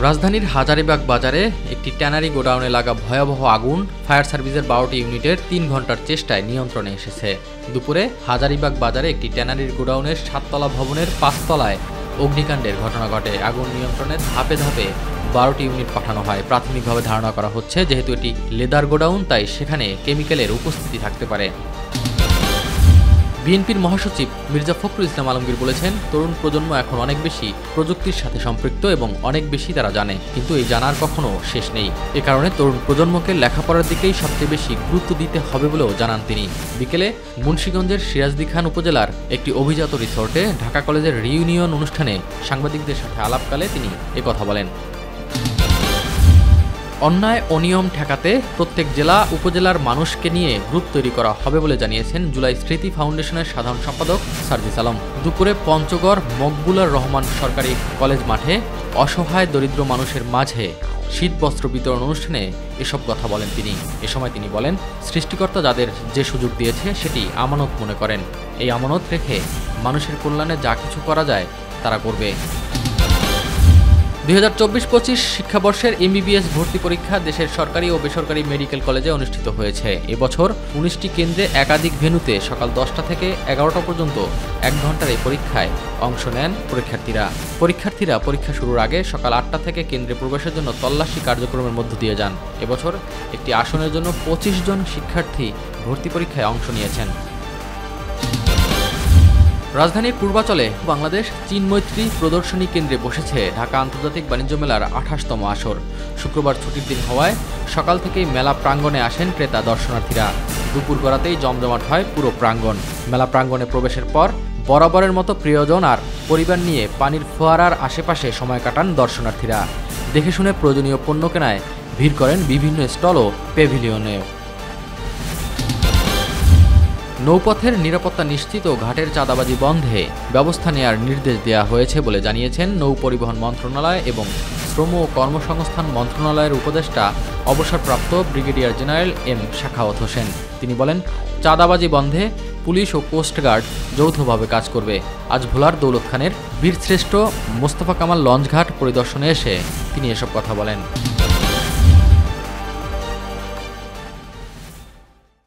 রাজধানীর হাজারীবাগ বাজারে একটি ট্যানারি গোডাউনে লাগা ভয়াবহ আগুন ফায়ার সার্ভিসের 12টি ইউনিটের 3 ঘন্টার চেষ্টায় নিয়ন্ত্রণে এসেছে। দুপুরে হাজারীবাগ বাজারে একটি ট্যানারির গোডাউনের 7তলা ভবনের 5 তলায় অগ্নিকাণ্ডের ঘটনা ঘটে। আগুন নিয়ন্ত্রণে ধাপে ধাপে 12টি ইউনিট পাঠানো হয়। প্রাথমিকভাবে ধারণা করা হচ্ছে, যেহেতু এটি লেদার গোডাউন, তাই সেখানে কেমিক্যালের উপস্থিতি থাকতে পারে। বিএনপির মহাসচিব মির্জা ফখরুল ইসলাম আলমগীর বলেছেন, তরুণ প্রজন্ম এখন অনেক বেশি প্রযুক্তির সাথে সম্পৃক্ত এবং অনেক বেশি তারা জানে, কিন্তু এই জানার কখনো শেষ নেই। এ কারণে তরুণ প্রজন্মকে লেখাপড়ার দিকেই সবচেয়ে বেশি গুরুত্ব দিতে হবে বলেও জানান তিনি। বিকেলে মুন্সিগঞ্জের সিরাজদি খান উপজেলার একটি অভিজাত রিসোর্টে ঢাকা কলেজের রিইউনিয়ন অনুষ্ঠানে সাংবাদিকদের সাথে আলাপকালে তিনি একথা বলেন। অন্যায় অনিয়ম ঠেকাতে প্রত্যেক জেলা উপজেলার মানুষকে নিয়ে গ্রুপ তৈরি করা হবে বলে জানিয়েছেন জুলাই স্মৃতি ফাউন্ডেশনের সাধারণ সম্পাদক সার্জিস আলম। দুপুরে পঞ্চগড় মকবুলার রহমান সরকারি কলেজ মাঠে অসহায় দরিদ্র মানুষের মাঝে শীতবস্ত্র বিতরণ অনুষ্ঠানে এসব কথা বলেন তিনি। এ সময় তিনি বলেন, সৃষ্টিকর্তা যাদের যে সুযোগ দিয়েছে সেটি আমানত মনে করেন। এই আমানত রেখে মানুষের কল্যাণে যা কিছু করা যায় তারা করবে। 2024-25 শিক্ষাবর্ষের এমবিবিএস ভর্তি পরীক্ষা দেশের সরকারি ও বেসরকারি মেডিকেল কলেজে অনুষ্ঠিত হয়েছে। এবছর 19টি কেন্দ্রে একাধিক ভেন্যুতে সকাল 10টা থেকে 11টা পর্যন্ত 1 ঘন্টার এই পরীক্ষায় অংশ নেন পরীক্ষার্থীরা পরীক্ষা শুরুর আগে সকাল 8টা থেকে কেন্দ্রে প্রবেশের জন্য তল্লাশি কার্যক্রমের মধ্য দিয়ে যান। এবছর একটি আসনের জন্য 25 জন শিক্ষার্থী ভর্তি পরীক্ষায় অংশ নিয়েছেন। রাজধানীর পূর্বাচলে বাংলাদেশ চীন মৈত্রী প্রদর্শনী কেন্দ্রে বসেছে ঢাকা আন্তর্জাতিক বাণিজ্য মেলার 28তম আসর। শুক্রবার ছুটির দিন হওয়ায় সকাল থেকেই মেলা প্রাঙ্গণে আসেন ক্রেতা দর্শনার্থীরা। দুপুর গড়াতেই জমজমাট হয় পুরো প্রাঙ্গণ। মেলা প্রাঙ্গণে প্রবেশের পর বরাবরের মতো প্রিয়জন আর পরিবার নিয়ে পানির ফোয়ারার আশেপাশে সময় কাটান দর্শনার্থীরা। দেখে শুনে প্রয়োজনীয় পণ্য কেনায় ভিড় করেন বিভিন্ন স্টল ও প্যাভিলিয়নেও। নৌপথের নিরাপত্তা নিশ্চিত ও ঘাটের চাঁদাবাজি বন্ধে ব্যবস্থা নেওয়ার নির্দেশ দেওয়া হয়েছে বলে জানিয়েছেন নৌ পরিবহন মন্ত্রণালয় এবং শ্রম ও কর্মসংস্থান মন্ত্রণালয়ের উপদেষ্টা অবসরপ্রাপ্ত brigadier general M Sakhawat Hossain. তিনি বলেন, চাঁদাবাজি বন্ধে পুলিশ ও কোস্টগার্ড যৌথভাবে কাজ করবে। আজ ভোলার দৌলত খানের বীরশ্রেষ্ঠ মোস্তফা কামাল লঞ্চঘাট পরিদর্শনে এসে তিনি এসব কথা বলেন।